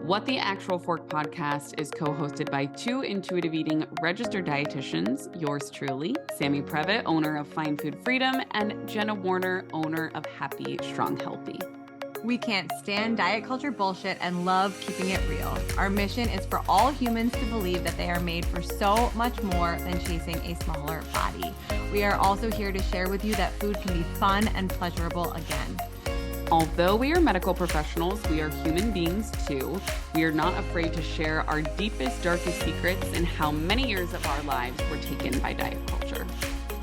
What the Actual Fork podcast is co-hosted by two intuitive eating registered dietitians, yours truly, Sammy Previtt, owner of Fine Food Freedom, and Jenna Warner, owner of Happy Strong Healthy. We can't stand diet culture bullshit and love keeping it real. Our mission is for all humans to believe that they are made for so much more than chasing a smaller body. We are also here to share with you that food can be fun and pleasurable again. Although we are medical professionals, we are human beings too. We are not afraid to share our deepest, darkest secrets and how many years of our lives were taken by diet culture.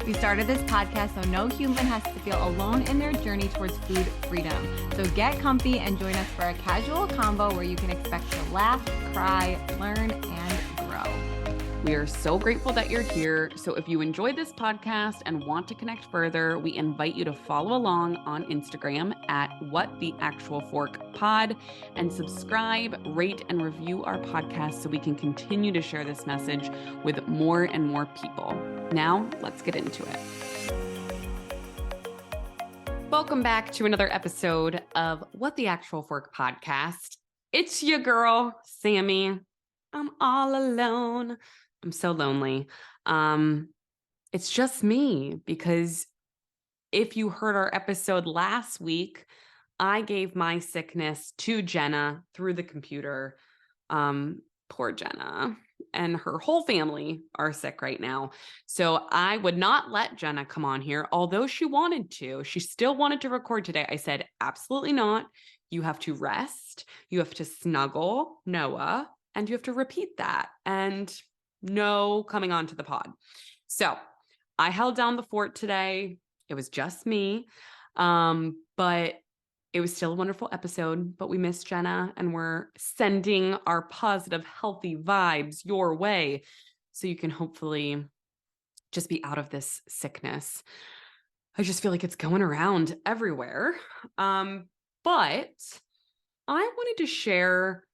We started this podcast so no human has to feel alone in their journey towards food freedom. So get comfy and join us for a casual convo where you can expect to laugh, cry, learn, and grow. We are so grateful that you're here. So if you enjoyed this podcast and want to connect further, we invite you to follow along on Instagram at WhatTheActualForkPod and subscribe, rate, and review our podcast so we can continue to share this message with more and more people. Now, let's get into it. Welcome back to another episode of What the Actual Fork podcast. It's your girl, Sammy. I'm all alone. I'm so lonely. It's just me because if you heard our episode last week, I gave my sickness to Jenna through the computer. Poor Jenna and her whole family are sick right now. So I would not let Jenna come on here, although she wanted to. She still wanted to record today. I said, absolutely not. You have to rest. You have to snuggle Noah, and you have to repeat that. And no coming on to the pod. So I held down the fort today. It was just me. But it was still a wonderful episode, but we missed Jenna and we're sending our positive, healthy vibes your way so you can hopefully just be out of this sickness. I just feel like it's going around everywhere. But I wanted to share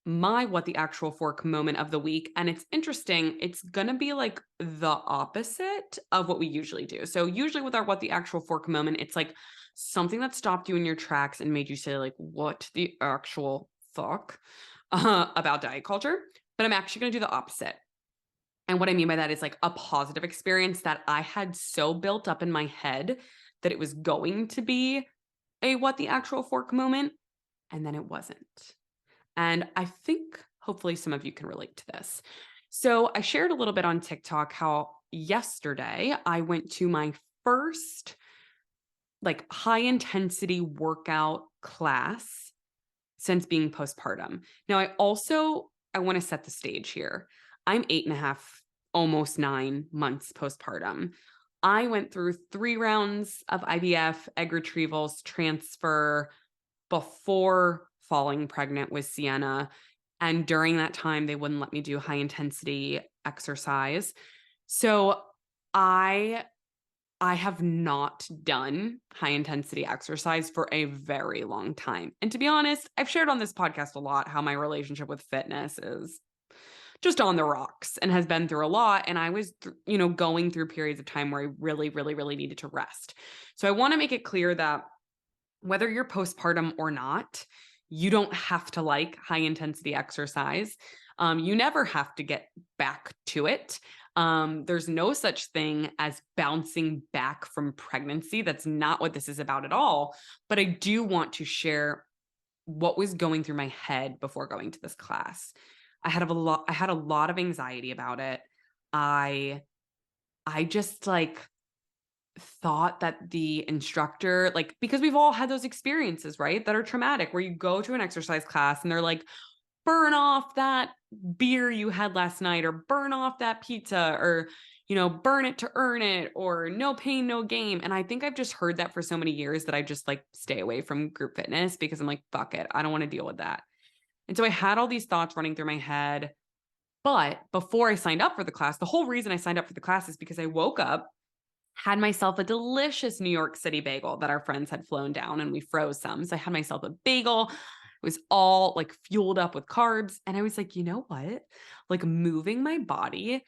my What the Actual Fork moment of the week. And it's interesting. It's going to be like the opposite of what we usually do. So usually with our What the Actual Fork moment, it's like something that stopped you in your tracks and made you say like, what the actual fuck about diet culture. But I'm actually going to do the opposite. And what I mean by that is like a positive experience that I had so built up in my head that it was going to be a What the Actual Fork moment. And then it wasn't. And I think hopefully some of you can relate to this. So I shared a little bit on TikTok how yesterday I went to my first like high intensity workout class since being postpartum. Now I want to set the stage here. I'm 8.5, almost 9 months postpartum. I went through 3 rounds of IVF, egg retrievals, transfer before falling pregnant with Sienna. And during that time, they wouldn't let me do high intensity exercise. So I have not done high intensity exercise for a very long time. And to be honest, I've shared on this podcast a lot how my relationship with fitness is just on the rocks and has been through a lot. And I was, going through periods of time where I really, really, really needed to rest. So I want to make it clear that whether you're postpartum or not, you don't have to like high intensity exercise. You never have to get back to it. There's no such thing as bouncing back from pregnancy. That's not what this is about at all. But I do want to share what was going through my head before going to this class. I had a lot of anxiety about it. I just like thought that the instructor, like, because we've all had those experiences, right? That are traumatic, where you go to an exercise class and they're like, burn off that beer you had last night, or burn off that pizza, or, burn it to earn it, or no pain, no gain. And I think I've just heard that for so many years that I just like stay away from group fitness because I'm like, fuck it. I don't want to deal with that. And so I had all these thoughts running through my head. But before I signed up for the class, the whole reason I signed up for the class is because I woke up, had myself a delicious New York City bagel that our friends had flown down and we froze some. So I had myself a bagel. It was all like fueled up with carbs. And I was like, you know what? Like moving my body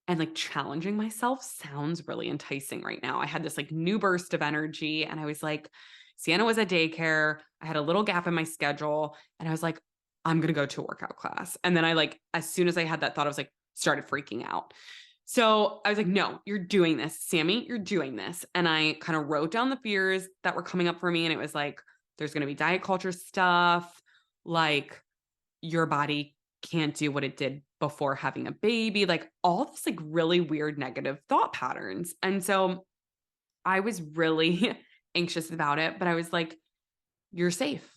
and like challenging myself sounds really enticing right now. I had this like new burst of energy and I was like, Sienna was at daycare. I had a little gap in my schedule and I was like, I'm going to go to a workout class. And then I like, as soon as I had that thought, I was like, started freaking out. So I was like, no, you're doing this, Sammy, you're doing this. And I kind of wrote down the fears that were coming up for me. And it was like, there's going to be diet culture stuff, like your body can't do what it did before having a baby, like all this like really weird negative thought patterns. And so I was really anxious about it, but I was like, you're safe.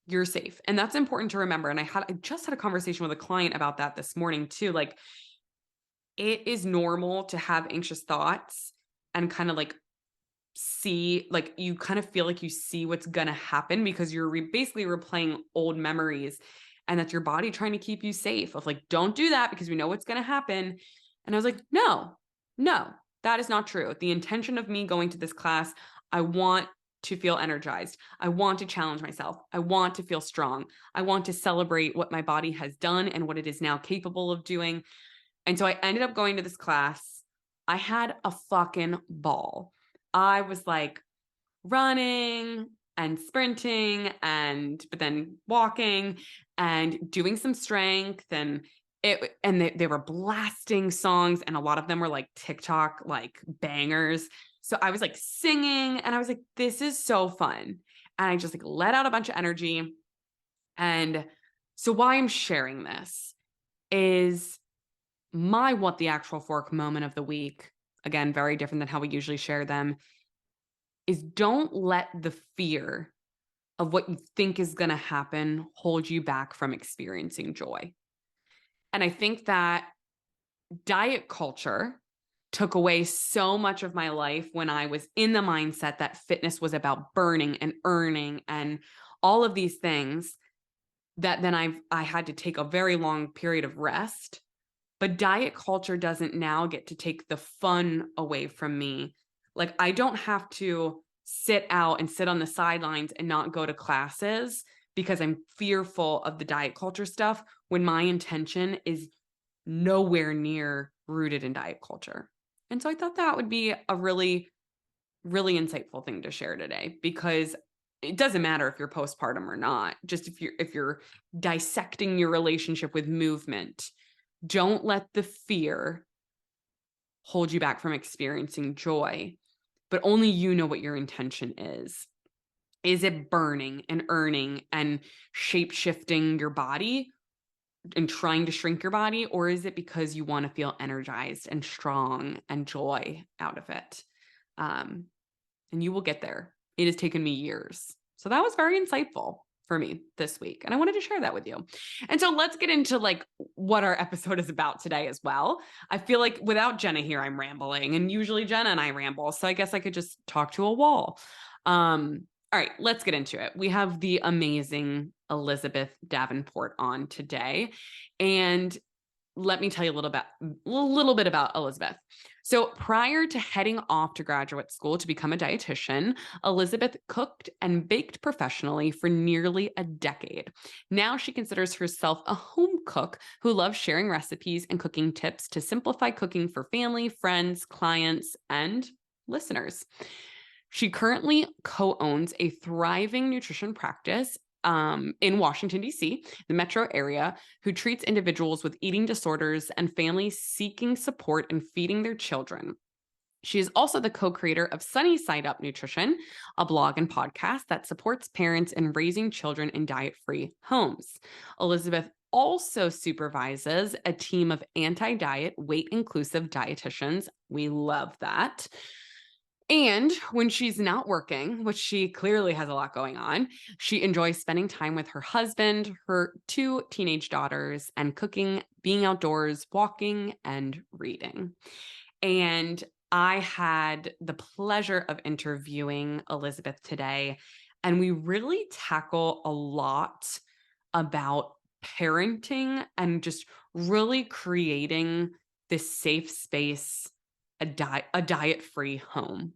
You're safe. And that's important to remember. And I just had a conversation with a client about that this morning too. Like, it is normal to have anxious thoughts and kind of like see, like you kind of feel like you see what's going to happen because you're basically replaying old memories, and that's your body trying to keep you safe of like, don't do that because we know what's going to happen. And I was like, no, that is not true. The intention of me going to this class, I want to feel energized. I want to challenge myself. I want to feel strong. I want to celebrate what my body has done and what it is now capable of doing. And so I ended up going to this class. I had a fucking ball. I was like running and sprinting but then walking and doing some strength, and they were blasting songs, and a lot of them were like TikTok, like bangers. So I was like singing, and I was like, this is so fun. And I just like let out a bunch of energy. And so why I'm sharing this is my what the actual fork moment of the week, again, very different than how we usually share them, is don't let the fear of what you think is going to happen hold you back from experiencing joy. And I think that diet culture took away so much of my life when I was in the mindset that fitness was about burning and earning and all of these things, that then I had to take a very long period of rest. But diet culture doesn't now get to take the fun away from me. Like, I don't have to sit out and sit on the sidelines and not go to classes because I'm fearful of the diet culture stuff when my intention is nowhere near rooted in diet culture. And so I thought that would be a really, really insightful thing to share today, because it doesn't matter if you're postpartum or not. Just if you're dissecting your relationship with movement, don't let the fear hold you back from experiencing joy, but only you know what your intention is. Is it burning and earning and shape shifting your body and trying to shrink your body? Or is it because you want to feel energized and strong and joy out of it? And you will get there. It has taken me years. So that was very insightful for me this week, and I wanted to share that with you. And so let's get into like what our episode is about today as well. I feel like without Jenna here, I'm rambling, and usually Jenna and I ramble. So I guess I could just talk to a wall. All right, let's get into it. We have the amazing Elizabeth Davenport on today. And let me tell you a little bit about Elizabeth. So prior to heading off to graduate school to become a dietitian, Elizabeth cooked and baked professionally for nearly a decade. Now she considers herself a home cook who loves sharing recipes and cooking tips to simplify cooking for family, friends, clients, and listeners. She currently co-owns a thriving nutrition practice in Washington, D.C., the metro area, who treats individuals with eating disorders and families seeking support in feeding their children. She is also the co-creator of Sunny Side Up Nutrition, a blog and podcast that supports parents in raising children in diet-free homes. Elizabeth also supervises a team of anti-diet, weight-inclusive dietitians. We love that. And when she's not working, which she clearly has a lot going on, she enjoys spending time with her husband, her 2 teenage daughters, and cooking, being outdoors, walking, and reading. And I had the pleasure of interviewing Elizabeth today, and we really tackle a lot about parenting and just really creating this safe space, a diet-free home,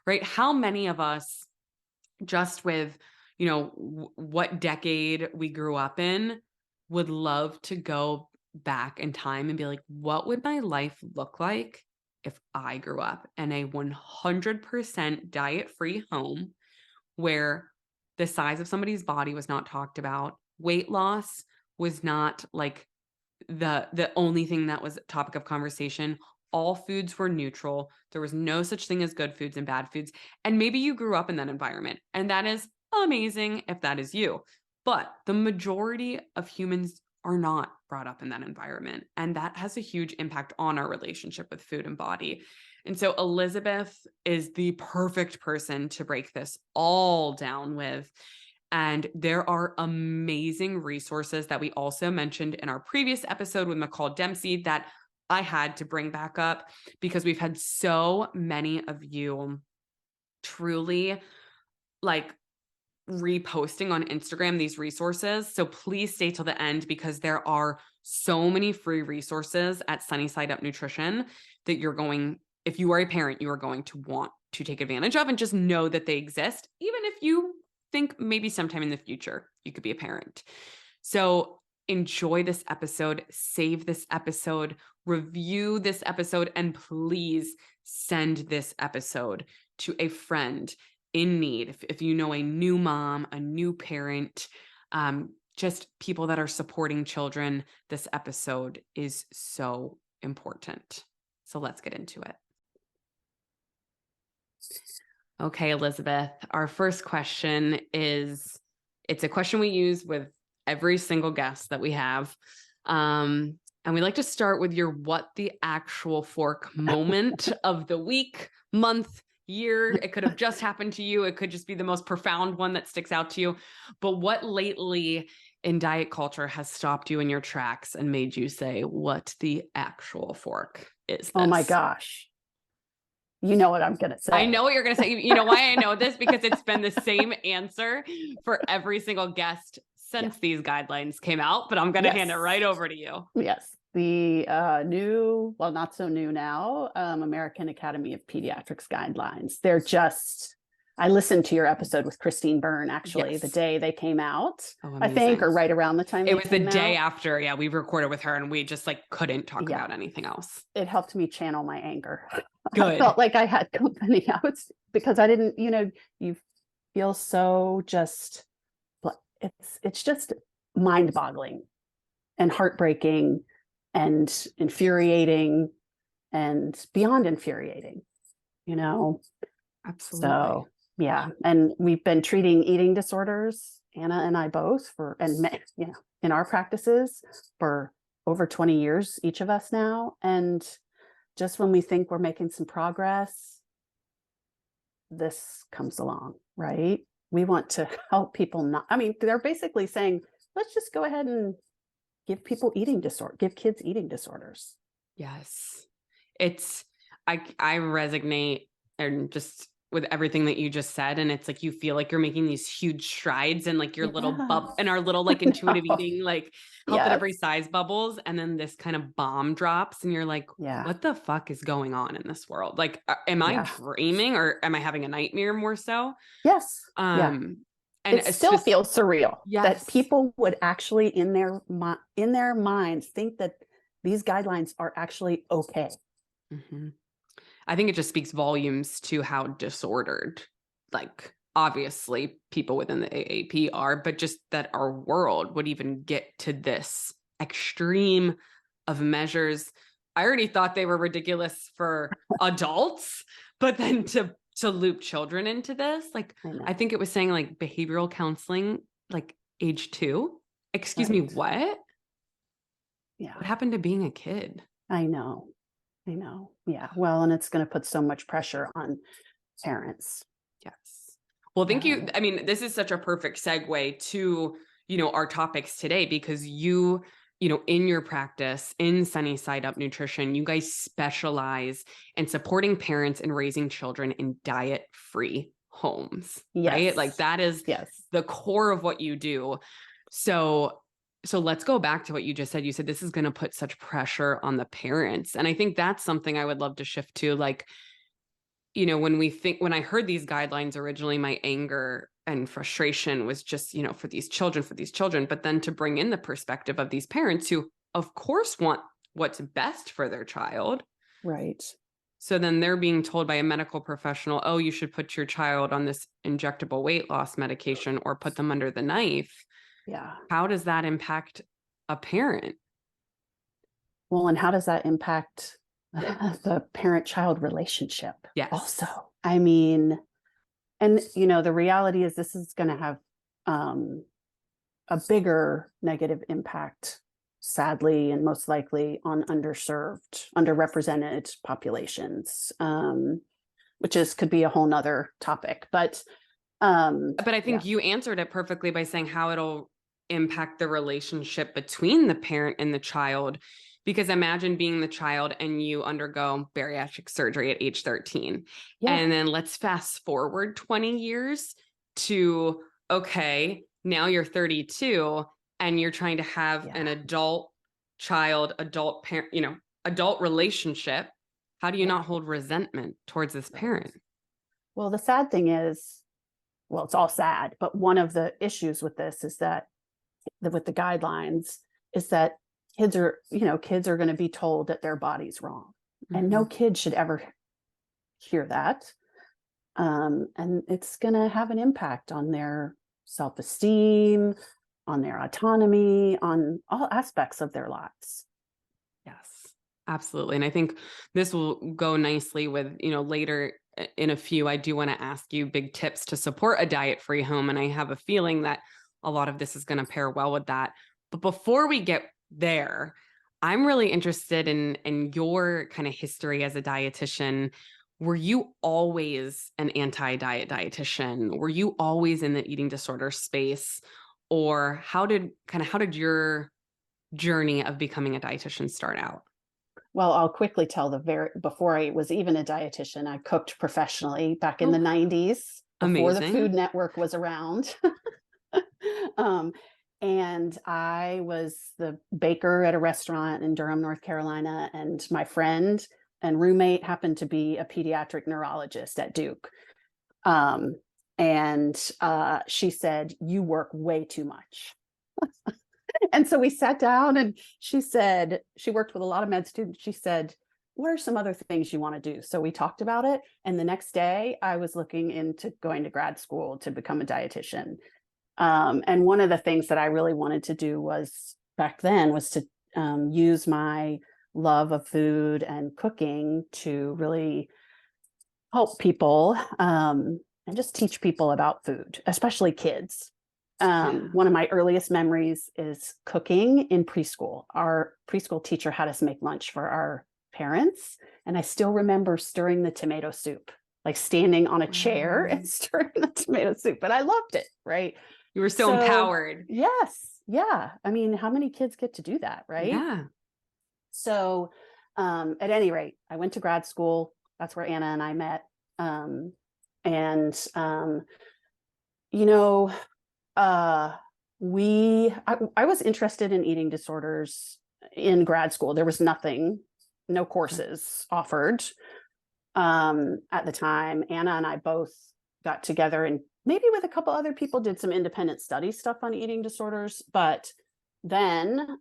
right? How many of us, just with, what decade we grew up in, would love to go back in time and be like, what would my life look like if I grew up in a 100% diet-free home where the size of somebody's body was not talked about, weight loss was not like the only thing that was topic of conversation. All foods were neutral. There was no such thing as good foods and bad foods. And maybe you grew up in that environment, and that is amazing if that is you. But the majority of humans are not brought up in that environment. And that has a huge impact on our relationship with food and body. And so Elizabeth is the perfect person to break this all down with. And there are amazing resources that we also mentioned in our previous episode with McCall Dempsey that I had to bring back up because we've had so many of you truly like reposting on Instagram these resources. So please stay till the end because there are so many free resources at Sunny Side Up Nutrition that you're going, if you are a parent, you are going to want to take advantage of, and just know that they exist, even if you think maybe sometime in the future you could be a parent. So enjoy this episode, save this episode, review this episode, and please send this episode to a friend in need. If you know a new mom, a new parent, just people that are supporting children, this episode is so important. So let's get into it. Okay, Elizabeth, our first question is, it's a question we use with every single guest that we have. And we like to start with your what the actual fork moment of the week, month, year. It could have just happened to you. It could just be the most profound one that sticks out to you. But what lately in diet culture has stopped you in your tracks and made you say, what the actual fork is this? Oh my gosh. You know what I'm going to say. I know what you're going to say. You know why I know this? Because it's been the same answer for every single guest since these guidelines came out, but I'm going to hand it right over to you. Yes. The new, well, not so new now, American Academy of Pediatrics guidelines. They're just, I listened to your episode with Christine Byrne, actually, the day they came out, I think, or right around the time. It was the day after. Yeah. We recorded with her and we just like couldn't talk about anything else. It helped me channel my anger. Good. I felt like I had company out because I didn't, you feel so just, it's just mind-boggling and heartbreaking and infuriating and beyond infuriating, Absolutely. So yeah. And we've been treating eating disorders, Anna and I both, in our practices for over 20 years, each of us now. And just when we think we're making some progress, this comes along, right? We want to help people they're basically saying, let's just go ahead and give kids eating disorders. Yes. I resonate and just with everything that you just said. And it's like, you feel like you're making these huge strides and like your little bubble and our little like intuitive eating, like health at every size bubbles. And then this kind of bomb drops and you're like, what the fuck is going on in this world? Like, am I dreaming or am I having a nightmare more so? Yes. And it still feels surreal that people would actually in their minds think that these guidelines are actually okay. Mm-hmm. I think it just speaks volumes to how disordered, like obviously people within the AAP are, but just that our world would even get to this extreme of measures. I already thought they were ridiculous for adults, but then to loop children into this, like I think it was saying like behavioral counseling, like age 2. Excuse me, what? Yeah. What happened to being a kid? I know. Yeah. Well, and it's going to put so much pressure on parents. Yes. Well, thank you. I mean, this is such a perfect segue to, our topics today, because in your practice in Sunny Side Up Nutrition, you guys specialize in supporting parents and raising children in diet-free homes, right? Like that is the core of what you do. So let's go back to what you just said. You said this is going to put such pressure on the parents. And I think that's something I would love to shift to. Like, when I heard these guidelines originally, my anger and frustration was just, for these children, but then to bring in the perspective of these parents who of course want what's best for their child. Right. So then they're being told by a medical professional, oh, you should put your child on this injectable weight loss medication or put them under the knife. Yeah. How does that impact a parent. Well, and how does that impact the parent-child relationship? Yes. Also, I mean, and the reality is this is going to have a bigger negative impact, sadly, and most likely on underserved, underrepresented populations, which could be a whole nother topic. But I think you answered it perfectly by saying how it'll impact the relationship between the parent and the child. Because imagine being the child and you undergo bariatric surgery at age 13. Yeah. And then let's fast forward 20 years to, okay, now you're 32 and you're trying to have an adult child, adult parent, adult relationship. How do you not hold resentment towards this parent? Well, the sad thing is, well, it's all sad, but one of the issues with this is that with the guidelines is that kids are going to be told that their body's wrong. Mm-hmm. And no kid should ever hear that. And it's going to have an impact on their self-esteem, on their autonomy, on all aspects of their lives. Yes, absolutely. And I think this will go nicely with, later in a few, I do want to ask you big tips to support a diet-free home. And I have a feeling that a lot of this is going to pair well with that. But before we get there, I'm really interested in your kind of history as a dietitian. Were you always an anti-diet dietitian? Were you always in the eating disorder space? Or how did your journey of becoming a dietitian start out? Well, I'll quickly tell before I was even a dietitian, I cooked professionally back in the 90s, before the Food Network was around. And I was the baker at a restaurant in Durham, North Carolina, and my friend and roommate happened to be a pediatric neurologist at Duke. And she said, "You work way too much." And so we sat down and she said, she worked with a lot of med students. She said, "What are some other things you want to do?" So we talked about it. And the next day I was looking into going to grad school to become a dietitian. And one of the things that I really wanted to do back then was to use my love of food and cooking to really help people and just teach people about food, especially kids. One of my earliest memories is cooking in preschool. Our preschool teacher had us make lunch for our parents. And I still remember stirring the tomato soup, like standing on a chair and stirring the tomato soup. But I loved it, right? You were so empowered. Yes. Yeah. I mean, how many kids get to do that, right? Yeah. So at any rate, I went to grad school. That's where Anna and I met. I was interested in eating disorders in grad school. There was no courses offered at the time. Anna and I both got together and maybe with a couple other people did some independent study stuff on eating disorders. But then,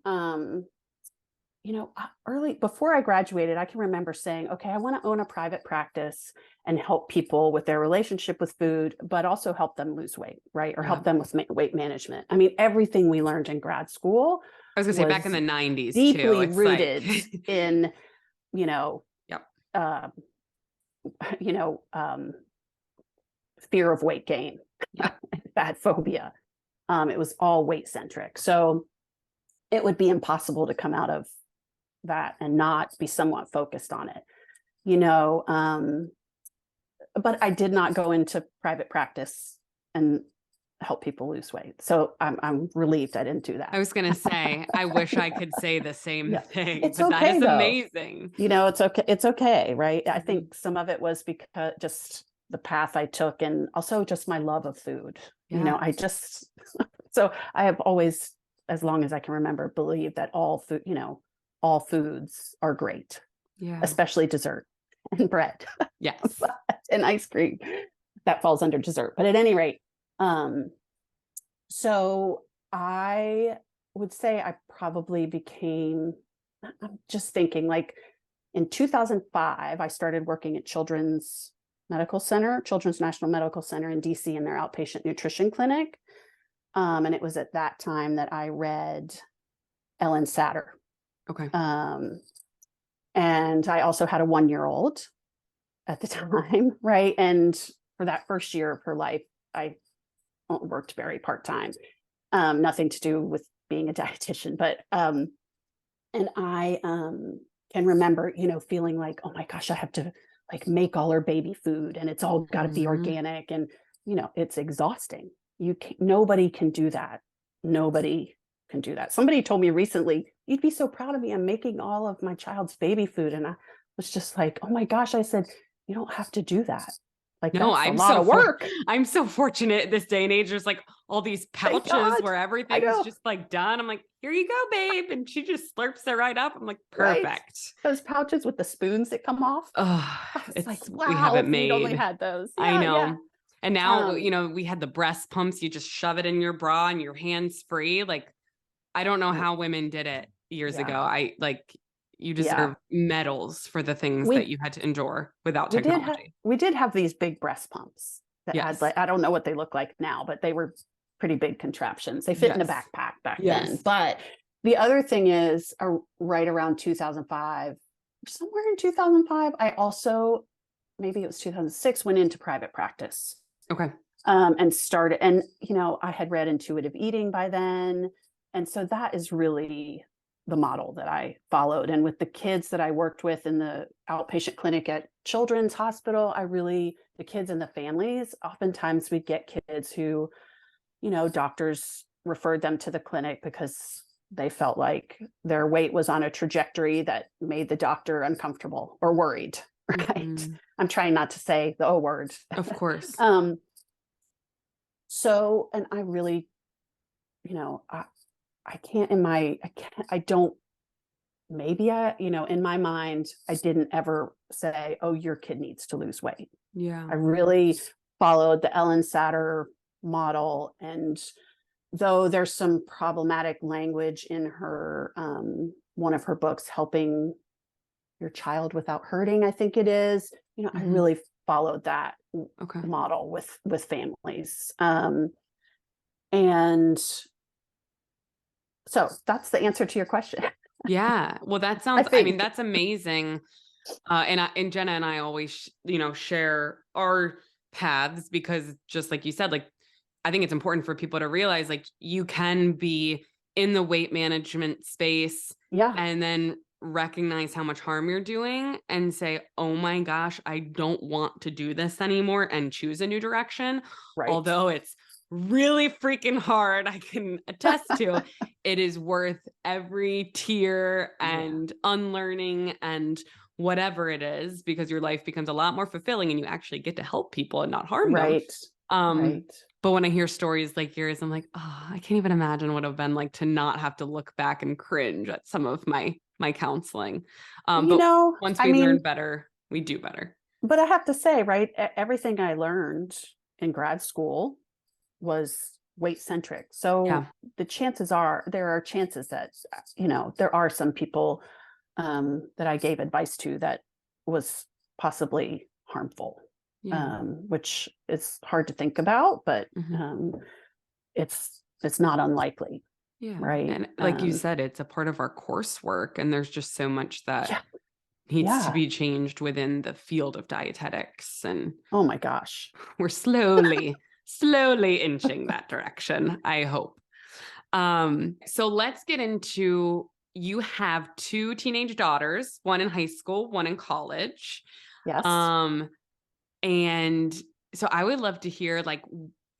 early before I graduated, I can remember saying, okay, I want to own a private practice and help people with their relationship with food, but also help them lose weight, right? Or help them with weight management. I mean, everything we learned in grad school. I was going to say back in the 90s, deeply rooted in, fear of weight gain, fat phobia. It was all weight centric. So it would be impossible to come out of that and not be somewhat focused on it, but I did not go into private practice and help people lose weight. So I'm relieved I didn't do that. I was going to say, I wish I could say the same thing. It's but okay, that is though. Amazing. It's okay. It's okay. Right. I think some of it was because just the path I took and also just my love of food. So I have always, as long as I can remember, believed that all foods are great, especially dessert and bread. Yes. And ice cream that falls under dessert. But at any rate, so I would say I probably became, I'm just thinking like in 2005, I started working at Children's National Medical Center in DC in their outpatient nutrition clinic. And it was at that time that I read Ellen Satter. Okay. And I also had a 1-year-old at the time, right? And for that first year of her life, I worked very part-time. Nothing to do with being a dietitian, but and I can remember, feeling like, oh my gosh, I have to like make all her baby food, and it's all got to be organic, and it's exhausting. Nobody can do that. Nobody can do that. Somebody told me recently, you'd be so proud of me. I'm making all of my child's baby food. And I was just like, oh my gosh. I said, you don't have to do that. Like, No, that's a I'm lot of work. I'm so fortunate this day and age. There's like all these pouches where everything's just like done. I'm like, here you go, babe. And she just slurps it right up. I'm like, perfect. Right? Those pouches with the spoons that come off. Oh, it's like, wow, we haven't made. Only had those. Yeah, I know. Yeah. And now, we had the breast pumps. You just shove it in your bra and your hands free. Like, I don't know how women did it years ago. You deserve medals for the things that you had to endure without technology. We did have these big breast pumps that had, like, I don't know what they look like now, but they were pretty big contraptions. They fit in a backpack back then. But the other thing is, right around 2005, somewhere in 2005, I also, maybe it was 2006, went into private practice. Okay. And started, and I had read intuitive eating by then. And so that is really the model that I followed. And with the kids that I worked with in the outpatient clinic at Children's Hospital, the kids and the families, oftentimes we'd get kids who, doctors referred them to the clinic because they felt like their weight was on a trajectory that made the doctor uncomfortable or worried, right? Mm-hmm. I'm trying not to say the O word. Of course. So, and I really, in my mind, I didn't ever say, oh, your kid needs to lose weight. Yeah. I really followed the Ellen Satter model. And though there's some problematic language in her, one of her books, Helping Your Child Without Hurting, I think it is, I really followed that model with families. And so that's the answer to your question. Yeah. Well, that sounds, I mean, that's amazing. And Jenna and I always, share our paths because just like you said, like, I think it's important for people to realize, like, you can be in the weight management space and then recognize how much harm you're doing and say, oh my gosh, I don't want to do this anymore, and choose a new direction. Right. Although it's really freaking hard, I can attest to, it is worth every tear and unlearning and whatever it is, because your life becomes a lot more fulfilling and you actually get to help people and not harm them. Right. But when I hear stories like yours, I'm like, oh, I can't even imagine what it would have been like to not have to look back and cringe at some of my counseling. But once we learn better, we do better. But I have to say, right, everything I learned in grad school was weight centric. So the chances are, there are chances that, there are some people that I gave advice to that was possibly harmful. Which is hard to think about, but it's not unlikely. Yeah. Right. And like you said, it's a part of our coursework, and there's just so much that needs to be changed within the field of dietetics. And oh my gosh, we're slowly inching that direction, I hope. So let's get into, you have 2 teenage daughters, one in high school, one in college. Yes. And so I would love to hear, like,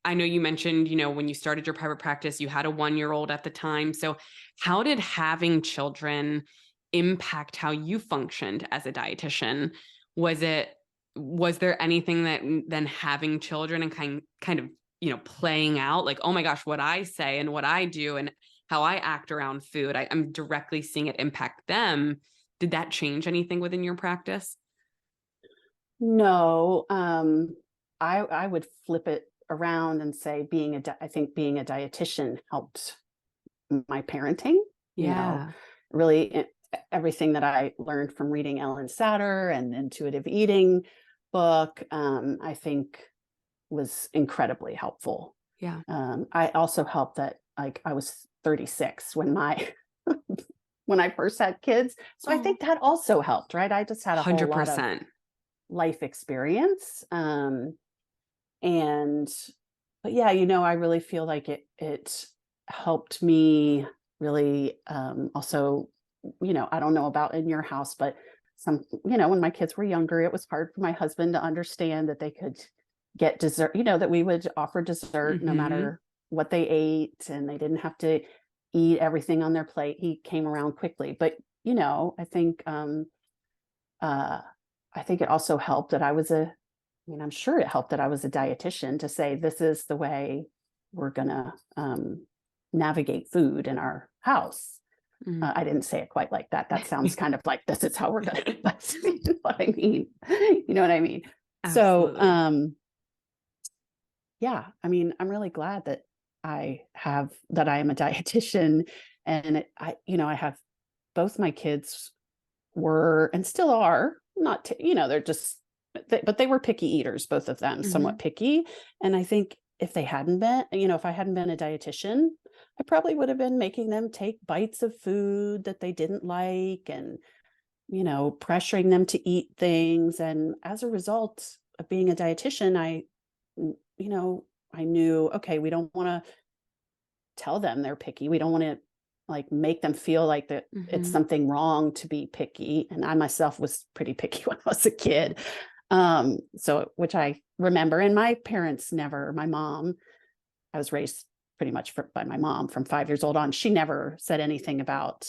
I know you mentioned, when you started your private practice, you had a 1-year-old at the time. So how did having children impact how you functioned as a dietitian? Was there anything that then having children and kind of, playing out, like, oh my gosh, what I say and what I do and how I act around food, I'm directly seeing it impact them. Did that change anything within your practice? No, I would flip it around and say I think being a dietitian helped my parenting. Really everything that I learned from reading Ellen Satter and intuitive eating book, I think was incredibly helpful. I also helped that, like, I was 36 when my when I first had kids. So I think that also helped, right? I just had a whole lot of 100%. life experience. And but yeah, I really feel like it helped me really also, I don't know about in your house, but when my kids were younger, it was hard for my husband to understand that they could get dessert, that we would offer dessert no matter what they ate, and they didn't have to eat everything on their plate. He came around quickly. But, I think it also helped that I'm sure it helped that I was a dietitian to say, this is the way we're going to navigate food in our house. I didn't say it quite like that. That sounds kind of like, this is how we're going to, you know what I mean? You know what I mean? Absolutely. So, yeah, I mean, I'm really glad that I am a dietitian, and I have both my kids were, and still are, not, they're just, but they were picky eaters, both of them, somewhat picky. And I think if they hadn't been, if I hadn't been a dietitian, I probably would have been making them take bites of food that they didn't like, and, pressuring them to eat things. And as a result of being a dietitian, I knew, okay, we don't want to tell them they're picky. We don't want to make them feel like that it's something wrong to be picky. And I myself was pretty picky when I was a kid. So, which I remember, and my parents never, my mom, I was raised pretty much by my mom from 5 years old on. She never said anything about,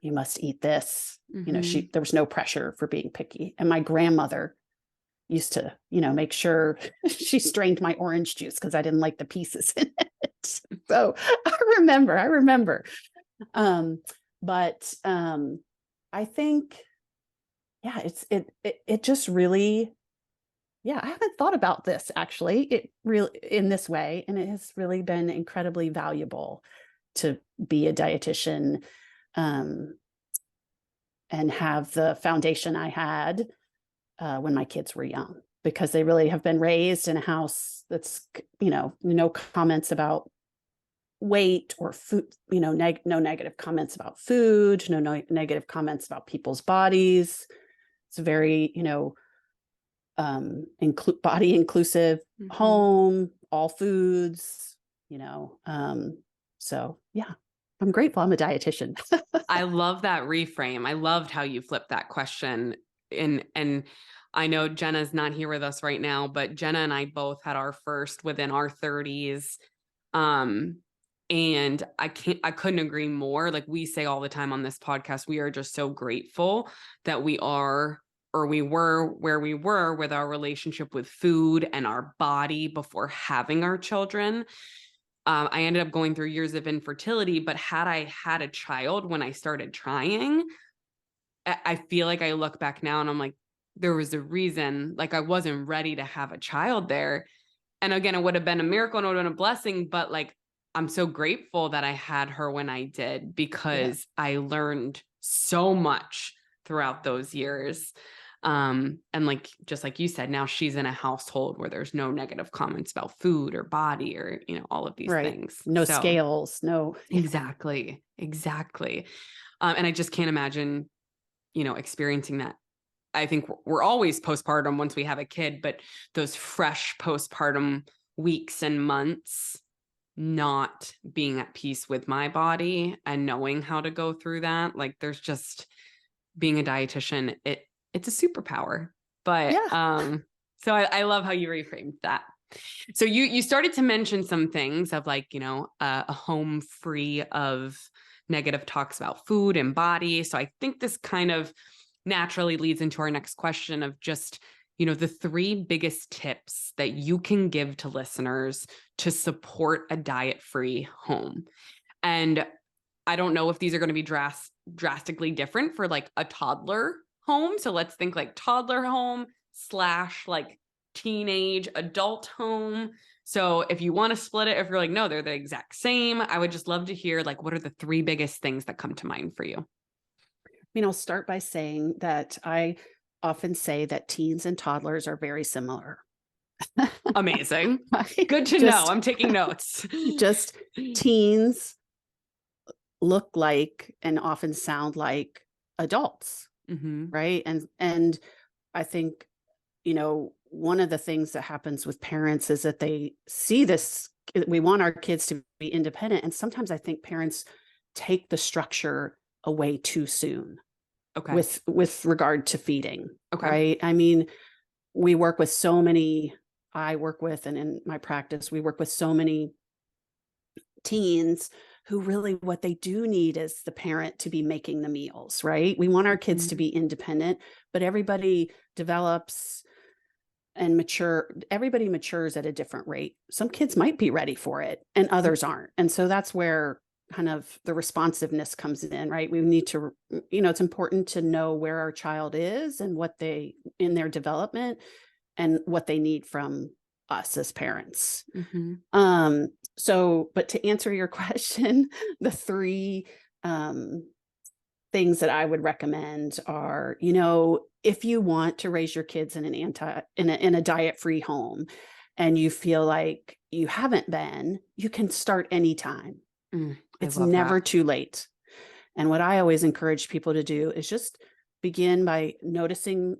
you must eat this. There was no pressure for being picky. And my grandmother used to, make sure she strained my orange juice because I didn't like the pieces in it. So I remember. But I think, yeah, it just really, yeah, I haven't thought about this actually, it really in this way. And it has really been incredibly valuable to be a dietitian, and have the foundation I had when my kids were young, because they really have been raised in a house that's, no comments about weight or food, no negative comments about food, no negative comments about people's bodies. It's a very, body inclusive home, all foods, so yeah, I'm grateful I'm a dietitian. I love that reframe. I loved how you flipped that question. And I know Jenna's not here with us right now, but Jenna and I both had our first within our 30s. And I couldn't agree more. Like we say all the time on this podcast, we are just so grateful that we were where we were with our relationship with food and our body before having our children. I ended up going through years of infertility, but had I had a child when I started trying, I feel like I look back now and I'm like, there was a reason, like I wasn't ready to have a child there. And again, it would have been a miracle and it would have been a blessing, but like, I'm so grateful that I had her when I did, because I learned so much throughout those years. And like, just like you said, now she's in a household where there's no negative comments about food or body or, all of these things. No scales, no. Exactly. And I just can't imagine, experiencing that. I think we're always postpartum once we have a kid, but those fresh postpartum weeks and months, not being at peace with my body and knowing how to go through that. Like there's just, being a dietitian, it's a superpower. But so I love how you reframed that. So you started to mention some things of like, a home free of negative talks about food and body. So I think this kind of naturally leads into our next question of just, the 3 biggest tips that you can give to listeners to support a diet-free home. And I don't know if these are going to be drastically different for like a toddler home. So let's think like toddler home / like teenage adult home. So if you want to split it, if you're like, no, they're the exact same, I would just love to hear like, what are the 3 biggest things that come to mind for you? I'll start by saying that I often say that teens and toddlers are very similar. Amazing. Good to know. I'm taking notes. Just teens look like and often sound like adults, Mm-hmm. right? And I think, one of the things that happens with parents is that they see this, we want our kids to be independent. And sometimes I think parents take the structure away too soon Okay. with regard to feeding, Okay. right? I mean, we work with so many, I work with, and in my practice, we work with so many teens who really what they do need is the parent to be making the meals, right? We want our kids to be independent, but everybody develops and everybody matures at a different rate. Some kids might be ready for it and others aren't. And so that's where kind of the responsiveness comes in, right? We need to, it's important to know where our child is and what they in their development and what they need from us as parents. Mm-hmm. So, but to answer your question, the three things that I would recommend are, if you want to raise your kids in in a diet-free home and you feel like you haven't been, you can start anytime. It's never too late. And what I always encourage people to do is just begin by noticing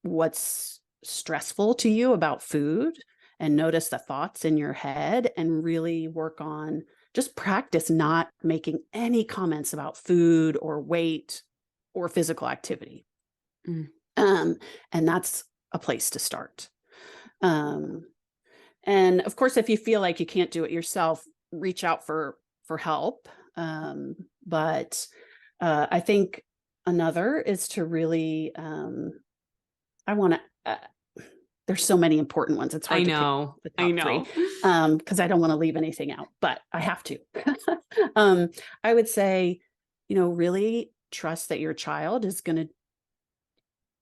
what's stressful to you about food, and notice the thoughts in your head, and really work on just practice not making any comments about food or weight or physical activity. And that's a place to start. And of course, if you feel like you can't do it yourself, reach out for help. But I think another is to really, there's so many important ones. It's hard to pick the top three because I don't want to leave anything out, but I have to. I would say, really trust that your child is going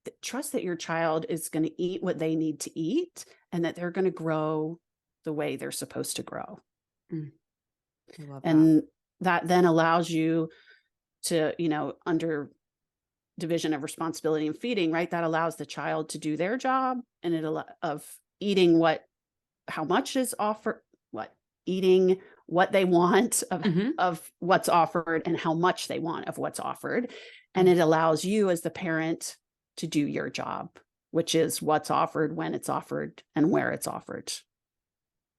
to eat what they need to eat, and that they're going to grow the way they're supposed to grow. I love and that then allows you to, under division of responsibility and feeding, right? That allows the child to do their job, and of eating how much is offered, eating what they want of what's offered, and how much they want of what's offered. And it allows you as the parent to do your job, which is what's offered, when it's offered, and where it's offered,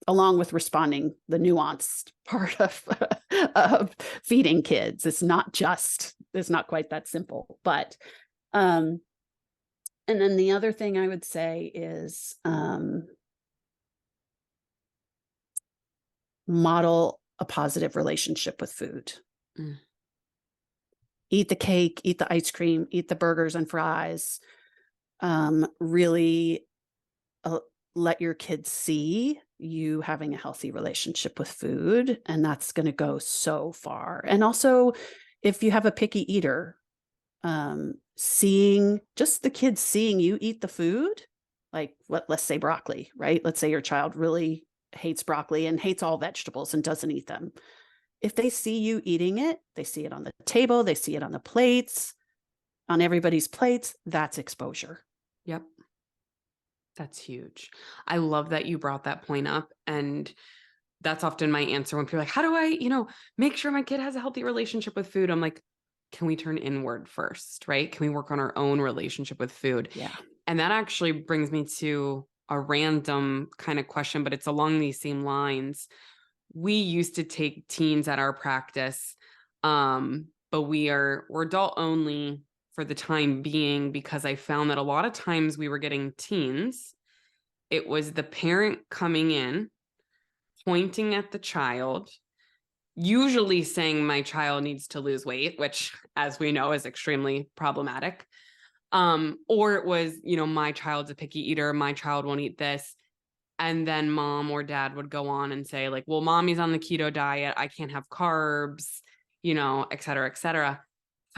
along with responding the nuanced part of feeding kids. It's not quite that simple, but, and then the other thing I would say is, model a positive relationship with food. Eat the cake, eat the ice cream, eat the burgers and fries. Really let your kids see you having a healthy relationship with food, and that's going to go so far. And also, if you have a picky eater, seeing just the kids seeing you eat the food, like let's say broccoli, right? Let's say your child really hates broccoli and hates all vegetables and doesn't eat them. If they see you eating it, they see it on the table, they see it on the plates, on everybody's plates, that's exposure. Yep. That's huge. I love that you brought that point up. And that's often my answer when people are like, how do I, make sure my kid has a healthy relationship with food? I'm like, can we turn inward first, right? Can we work on our own relationship with food? Yeah. And that actually brings me to a random kind of question, but it's along these same lines. We used to take teens at our practice, but we're adult only for the time being, because I found that a lot of times we were getting teens, it was the parent coming in, pointing at the child, usually saying my child needs to lose weight, which, as we know, is extremely problematic. Or it was, my child's a picky eater, my child won't eat this. And then mom or dad would go on and say, like, well, mommy's on the keto diet, I can't have carbs, et cetera, et cetera.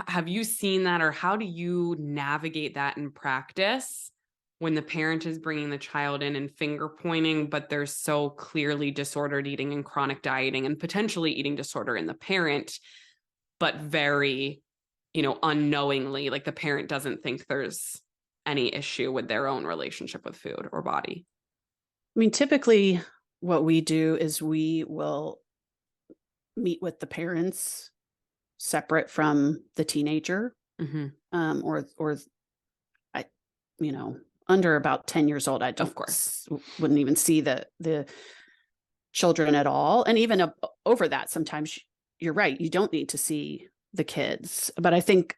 Have you seen that, or how do you navigate that in practice when the parent is bringing the child in and finger pointing, but there's so clearly disordered eating and chronic dieting and potentially eating disorder in the parent, but very, unknowingly, like the parent doesn't think there's any issue with their own relationship with food or body? I mean, typically what we do is we will meet with the parents separate from the teenager. Or I, under about 10 years old, I don't, Of course. wouldn't even see the children at all. And even over that, sometimes you're right, you don't need to see the kids. But I think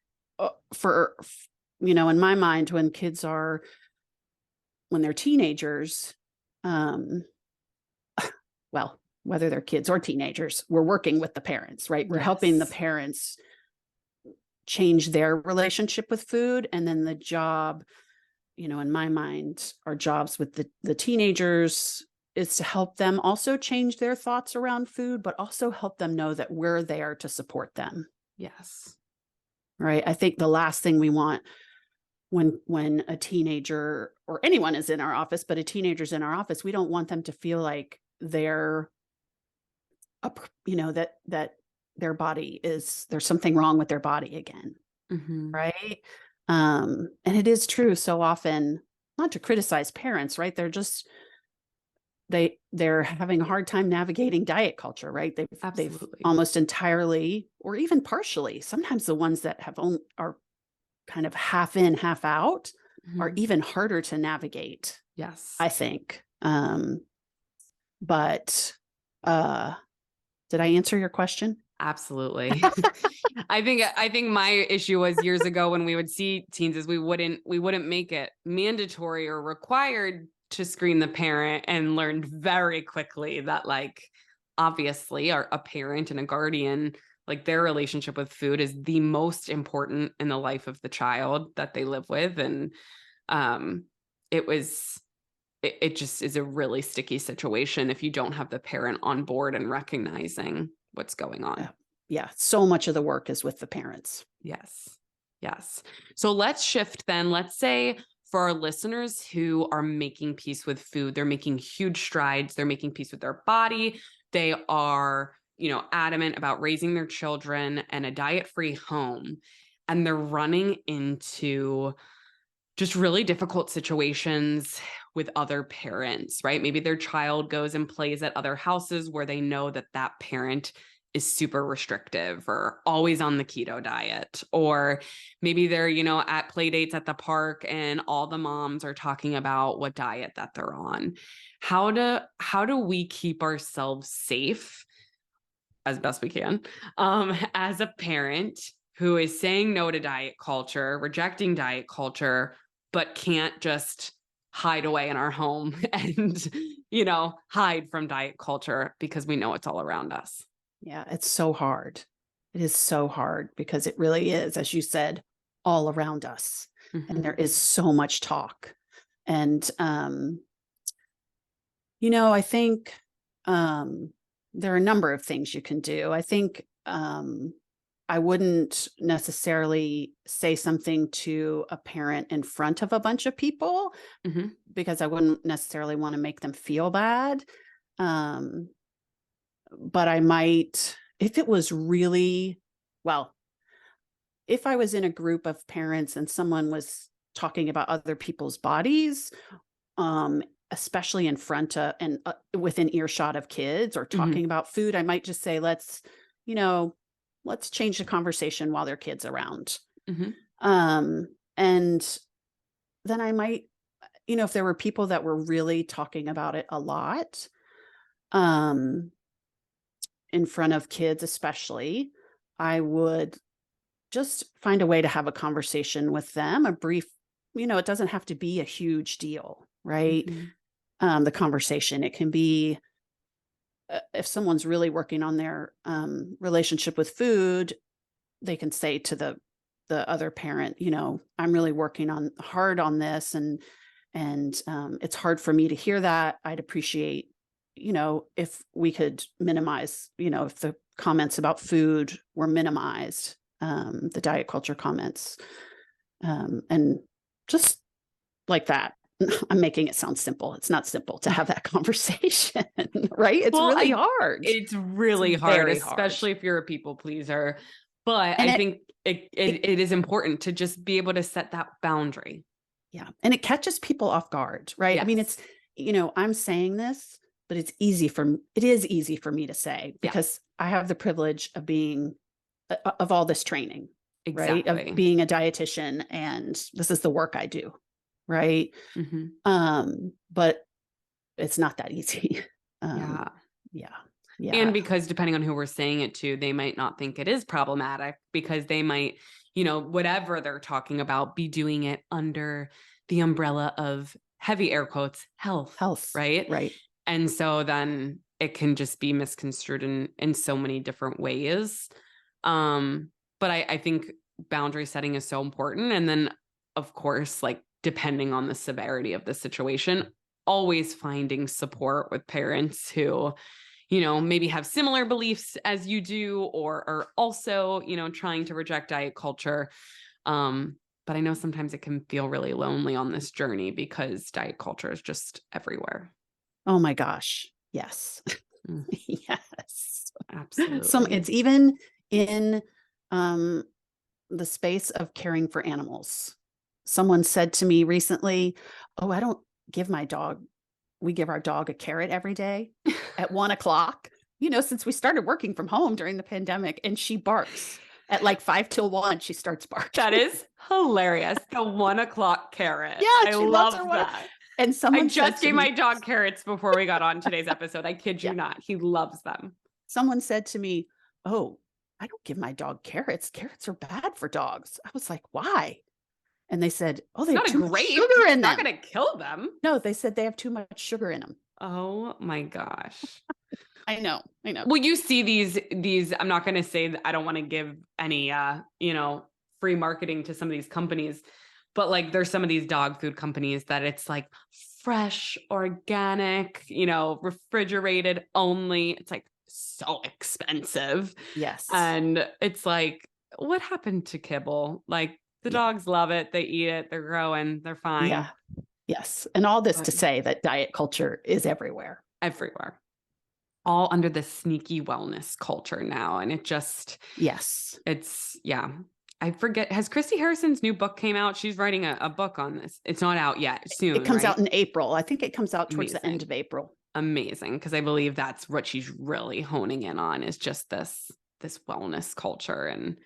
in my mind, when they're teenagers, well, whether they're kids or teenagers, we're working with the parents, right? We're helping the parents change their relationship with food. And then the job, in my mind, our jobs with the teenagers is to help them also change their thoughts around food, but also help them know that we're there to support them. Yes. Right. I think the last thing we want when a teenager or anyone is in our office, but a teenager's in our office, we don't want them to feel like they're that their body there's something wrong with their body again. Right. And it is true so often, not to criticize parents, right? They're having a hard time navigating diet culture, right? They've almost entirely, or even partially, sometimes the ones that are kind of half in, half out are even harder to navigate. Yes. I think. But did I answer your question? Absolutely. I think my issue was years ago when we would see teens is we wouldn't make it mandatory or required to screen the parent, and learned very quickly that, like, obviously a parent and a guardian, like, their relationship with food is the most important in the life of the child that they live with. And it just is a really sticky situation if you don't have the parent on board and recognizing what's going on. Yeah. So much of the work is with the parents. Yes. Yes. So let's shift then. Let's say for our listeners who are making peace with food, they're making huge strides. They're making peace with their body. They are, adamant about raising their children and a diet-free home. And they're running into just really difficult situations with other parents, right? Maybe their child goes and plays at other houses where they know that parent is super restrictive or always on the keto diet. Or maybe they're, at play dates at the park and all the moms are talking about what diet that they're on. How do we keep ourselves safe as best we can, as a parent who is saying no to diet culture, rejecting diet culture, but can't just hide away in our home and, hide from diet culture because we know it's all around us? Yeah, it's so hard. It is so hard because it really is, as you said, all around us. And there is so much talk. And, I think there are a number of things you can do. I think I wouldn't necessarily say something to a parent in front of a bunch of people because I wouldn't necessarily want to make them feel bad. But I might, if it was really, if I was in a group of parents and someone was talking about other people's bodies, especially in front of and within earshot of kids, or talking about food, I might just say, let's change the conversation while their kid's around. And then I might, if there were people that were really talking about it a lot, in front of kids especially, I would just find a way to have a conversation with them, a brief, it doesn't have to be a huge deal, right? The conversation, it can be, if someone's really working on their relationship with food, they can say to the other parent, I'm really working hard on this, and it's hard for me to hear that. I'd appreciate, if we could minimize, if the comments about food were minimized, the diet culture comments, and just like that. I'm making it sound simple. It's not simple to have that conversation, right? It's really hard. It's really hard, especially if you're a people pleaser. But I think it is important to just be able to set that boundary. Yeah. And it catches people off guard, right? Yes. I mean, it's, I'm saying this but it is easy for me to say because I have the privilege of being of all this training, right? Of being a dietitian, and this is the work I do, right? But it's not that easy. Yeah. And because depending on who we're saying it to, they might not think it is problematic because they might, whatever they're talking about, be doing it under the umbrella of heavy air quotes, health, right? Right. And so then it can just be misconstrued in so many different ways. But I think boundary setting is so important. And then of course, like depending on the severity of the situation, always finding support with parents who, maybe have similar beliefs as you do, or are also, trying to reject diet culture. But I know sometimes it can feel really lonely on this journey because diet culture is just everywhere. Oh my gosh. Yes. Yes. Absolutely. It's even in the space of caring for animals. Someone said to me recently, "Oh, I don't give my dog, we give our dog a carrot every day at 1:00, since we started working from home during the pandemic, and she barks at like 5 till 1, she starts barking." That is hilarious. The 1:00 carrot. Yeah, I love that. And someone I just gave my dog carrots before we got on today's episode. I kid you not. He loves them. Someone said to me, "Oh, I don't give my dog carrots. Carrots are bad for dogs." I was like, "Why?" And they said, "Oh, they have too much sugar in them." Not going to kill them. No, they said they have too much sugar in them. Oh my gosh. I know. Well, you see these, I'm not going to say that I don't want to give any, free marketing to some of these companies, but like there's some of these dog food companies that it's like fresh, organic, refrigerated only. It's like so expensive. Yes. And it's like, what happened to kibble? Like the dogs love it. They eat it. They're growing. They're fine. Yeah. Yes. And all this to say that diet culture is everywhere. Everywhere. All under the sneaky wellness culture now. And it just, I forget, has Christy Harrison's new book came out? She's writing a book on this. It's not out yet. Soon. It comes out in April. I think it comes out towards the end of April. Amazing. Because I believe that's what she's really honing in on, is just this wellness culture. And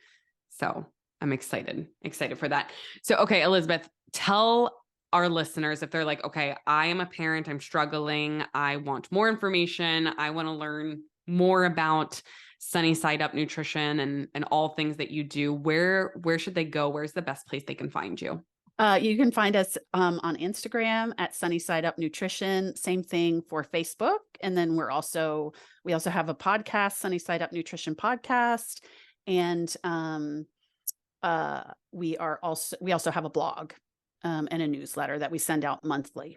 so I'm excited for that. So, okay, Elizabeth, tell our listeners, if they're like, okay, I am a parent, I'm struggling, I want more information, I want to learn more about Sunny Side Up Nutrition and all things that you do, where should they go? Where's the best place they can find you? You can find us on Instagram at Sunny Side Up Nutrition. Same thing for Facebook. And then we also have a podcast, Sunny Side Up Nutrition Podcast. And we also have a blog and a newsletter that we send out monthly.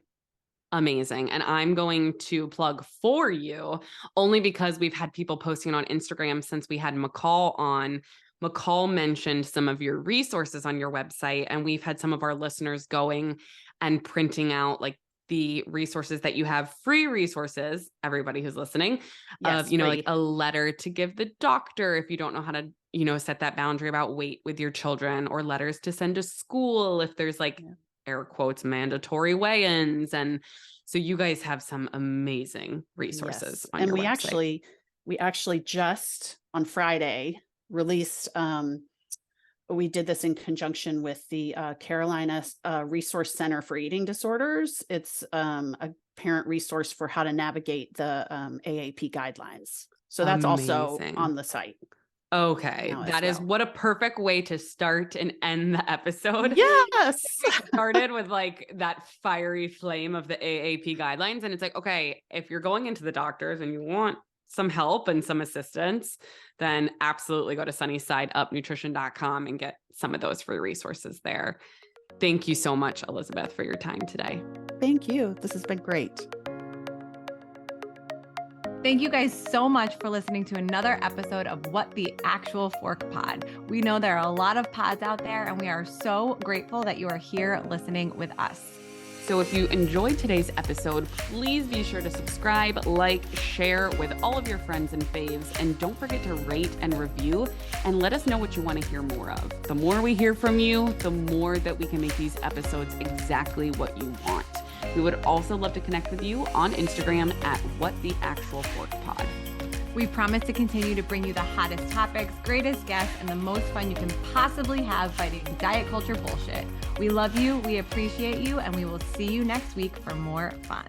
Amazing. And I'm going to plug for you only because we've had people posting on Instagram since we had McCall on. McCall mentioned some of your resources on your website, and we've had some of our listeners going and printing out like the resources that you have, free resources, everybody who's listening, of, like a letter to give the doctor if you don't know how to, set that boundary about weight with your children, or letters to send to school if there's like air quotes, mandatory weigh-ins. And so you guys have some amazing resources on your website. We actually just on Friday released, we did this in conjunction with the Carolina Resource Center for Eating Disorders. It's a parent resource for how to navigate the AAP guidelines. So that's also on the site. Okay. That is what a perfect way to start and end the episode. Yes. We started with like that fiery flame of the AAP guidelines. And it's like, okay, if you're going into the doctors and you want some help and some assistance, then absolutely go to sunnysideupnutrition.com and get some of those free resources there. Thank you so much, Elizabeth, for your time today. Thank you. This has been great. Thank you guys so much for listening to another episode of What the Actual Fork Pod. We know there are a lot of pods out there, and we are so grateful that you are here listening with us. So if you enjoyed today's episode, please be sure to subscribe, like, share with all of your friends and faves, and don't forget to rate and review and let us know what you want to hear more of. The more we hear from you, the more that we can make these episodes exactly what you want. We would also love to connect with you on Instagram at WhatTheActualForkPod. We promise to continue to bring you the hottest topics, greatest guests, and the most fun you can possibly have fighting diet culture bullshit. We love you, we appreciate you, and we will see you next week for more fun.